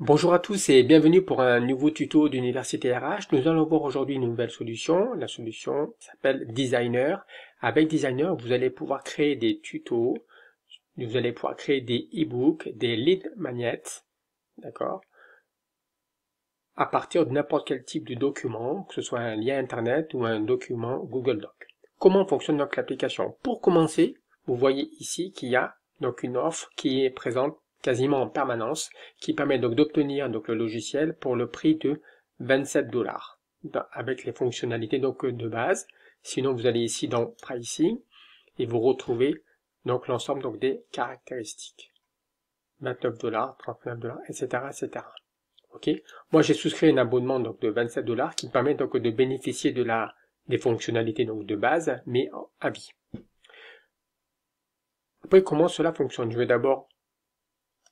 Bonjour à tous et bienvenue pour un nouveau tuto d'Université RH. Nous allons voir aujourd'hui une nouvelle solution. La solution s'appelle Designer. Avec Designer, vous allez pouvoir créer des tutos, vous allez pouvoir créer des e-books, des lead magnets, d'accord, à partir de n'importe quel type de document, que ce soit un lien Internet ou un document Google Doc. Comment fonctionne donc l'application? Pour commencer, vous voyez ici qu'il y a donc une offre qui est présente quasiment en permanence, qui permet donc d'obtenir donc le logiciel pour le prix de 27 $, avec les fonctionnalités donc de base. Sinon, vous allez ici dans Pricing et vous retrouvez donc l'ensemble donc des caractéristiques. 29 $, 39 $, etc., etc. Ok. Moi, j'ai souscrit un abonnement donc de 27 $ qui me permet donc de bénéficier de des fonctionnalités donc de base, mais à vie. Après, comment cela fonctionne? Je vais d'abord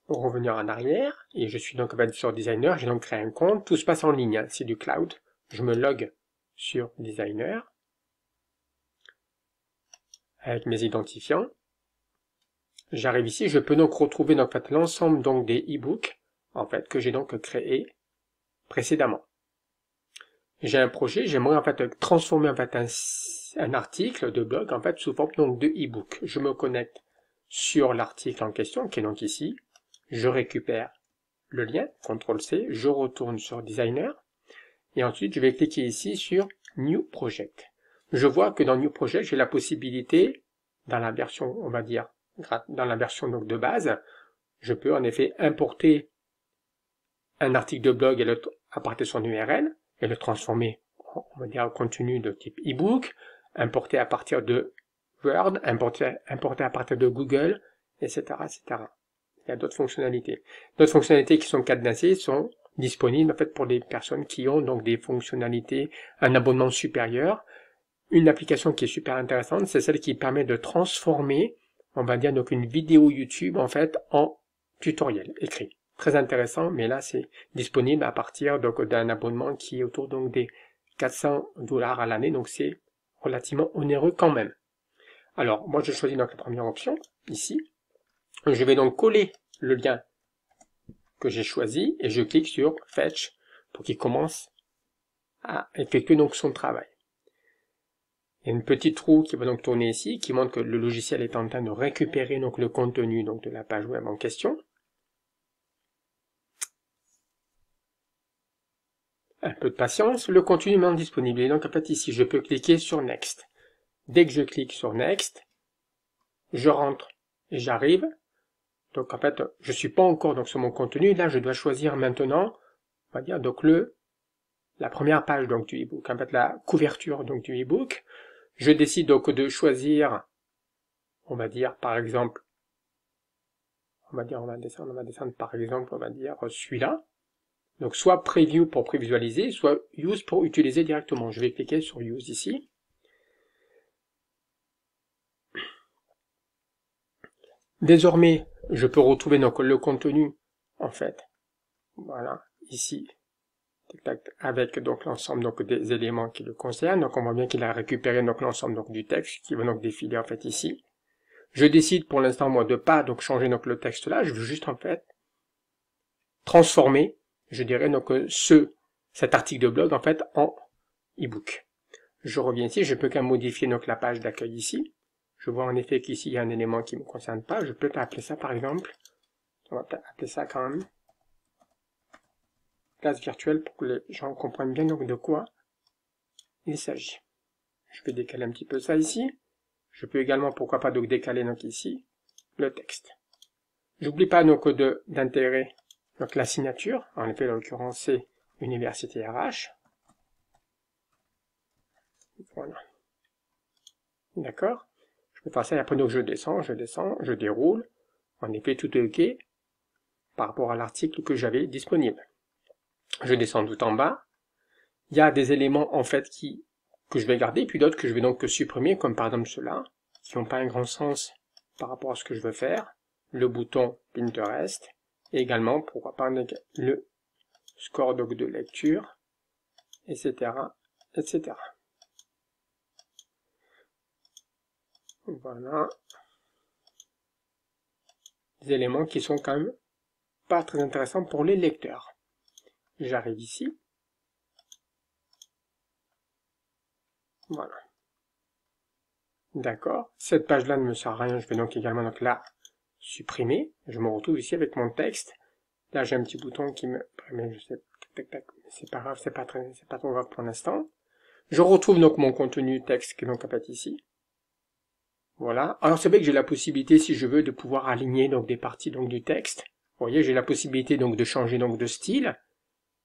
revenir en arrière et je suis donc sur Designer. J'ai donc créé un compte. Tout se passe en ligne, hein, c'est du cloud. Je me log sur Designer avec mes identifiants. J'arrive ici. Je peux donc retrouver donc l'ensemble donc des e-books en fait que j'ai donc créé précédemment. J'ai un projet, j'aimerais en fait transformer en fait un article de blog en fait sous forme donc de e-book. Je me connecte sur l'article en question qui est donc ici. Je récupère le lien, CTRL-C, je retourne sur Designer et ensuite je vais cliquer ici sur New Project. Je vois que dans New Project, j'ai la possibilité, dans la version, on va dire, dans la version donc de base, je peux en effet importer un article de blog à partir de son URL et le transformer, on va dire, en contenu de type e-book, importer à partir de Word, importer à partir de Google, etc., etc. Il y a d'autres fonctionnalités. D'autres fonctionnalités qui sont cadenassées sont disponibles en fait pour les personnes qui ont donc des fonctionnalités, un abonnement supérieur. Une application qui est super intéressante, c'est celle qui permet de transformer, on va dire donc une vidéo YouTube en fait en tutoriel écrit. Très intéressant, mais là c'est disponible à partir donc d'un abonnement qui est autour donc des 400 $ à l'année, donc c'est relativement onéreux quand même. Alors moi je choisis donc la première option ici. Je vais donc coller le lien que j'ai choisi et je clique sur Fetch pour qu'il commence à effectuer donc son travail. Il y a une petite roue qui va donc tourner ici, qui montre que le logiciel est en train de récupérer donc le contenu donc de la page web en question. Un peu de patience, le contenu est maintenant disponible. Et donc en fait ici, je peux cliquer sur Next. Dès que je clique sur Next, je rentre et j'arrive. Donc en fait, je suis pas encore donc sur mon contenu. Là, je dois choisir maintenant, on va dire donc la première page donc du e-book. En fait, la couverture donc du e-book. Je décide donc de choisir, on va dire par exemple, on va descendre par exemple, on va dire celui-là. Donc soit Preview pour prévisualiser, soit Use pour utiliser directement. Je vais cliquer sur Use ici. Désormais, je peux retrouver donc le contenu, en fait, voilà, ici, avec donc l'ensemble donc des éléments qui le concernent. Donc on voit bien qu'il a récupéré donc l'ensemble donc du texte qui va donc défiler en fait ici. Je décide pour l'instant moi de pas donc changer donc le texte là, je veux juste en fait transformer, je dirais donc cet article de blog en fait en e-book. Je reviens ici, je peux qu'à modifier donc la page d'accueil ici. Je vois en effet qu'ici il y a un élément qui ne me concerne pas. Je peux appeler ça par exemple, on va appeler ça quand même classe virtuelle pour que les gens comprennent bien donc de quoi il s'agit. Je vais décaler un petit peu ça ici. Je peux également, pourquoi pas, donc décaler donc ici le texte. J'oublie pas donc d'intégrer donc la signature. En effet, en l'occurrence, c'est Université RH. Voilà. D'accord. Je peux faire ça et après donc je descends, je déroule. En effet, tout est OK par rapport à l'article que j'avais disponible. Je descends tout en bas. Il y a des éléments en fait que je vais garder, puis d'autres que je vais donc supprimer, comme par exemple ceux-là, qui n'ont pas un grand sens par rapport à ce que je veux faire. Le bouton Pinterest, et également, pourquoi pas, le score donc de lecture, etc., etc. Voilà. Des éléments qui sont quand même pas très intéressant pour les lecteurs. J'arrive ici. Voilà. D'accord. Cette page-là ne me sert à rien. Je vais donc également la supprimer. Je me retrouve ici avec mon texte. Là, j'ai un petit bouton qui me permet, je sais, c'est pas grave, c'est pas trop grave pour l'instant. Je retrouve donc mon contenu texte qui est donc apparaît ici. Voilà. Alors c'est vrai que j'ai la possibilité, si je veux, de pouvoir aligner donc des parties donc du texte. Vous voyez, j'ai la possibilité donc de changer donc de style.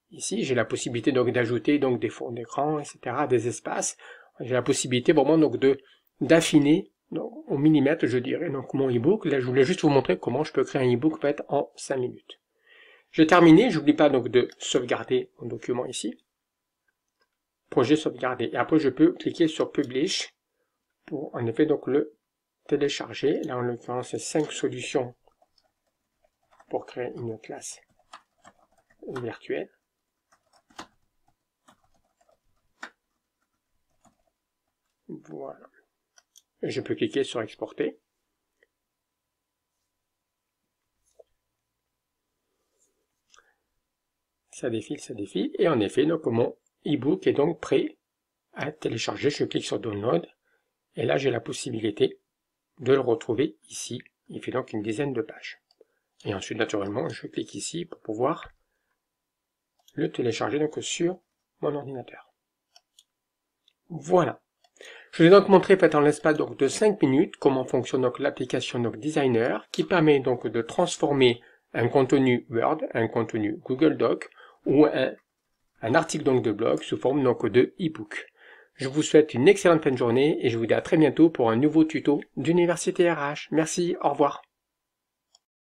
Ici, j'ai la possibilité donc d'ajouter donc des fonds d'écran, etc., des espaces. J'ai la possibilité vraiment donc d'affiner au millimètre, je dirais, donc mon e-book. Là, je voulais juste vous montrer comment je peux créer un e-book peut-être en 5 minutes. J'ai terminé, j'oublie pas donc de sauvegarder mon document ici. Projet sauvegardé. Et après, je peux cliquer sur Publish pour en effet donc le télécharger. Là, en l'occurrence, c'est 5 solutions pour créer une classe virtuelle. Voilà. Je peux cliquer sur Exporter. Ça défile, et en effet, donc mon e-book est donc prêt à télécharger. Je clique sur Download, et là j'ai la possibilité de le retrouver ici. Il fait donc une dizaine de pages. Et ensuite, naturellement, je clique ici pour pouvoir le télécharger donc sur mon ordinateur. Voilà. Je vais donc montrer en l'espace donc de 5 minutes comment fonctionne donc l'application donc Designer, qui permet donc de transformer un contenu Word, un contenu Google Doc ou un article donc de blog sous forme donc de e-book. Je vous souhaite une excellente fin de journée et je vous dis à très bientôt pour un nouveau tuto d'Université RH. Merci, au revoir.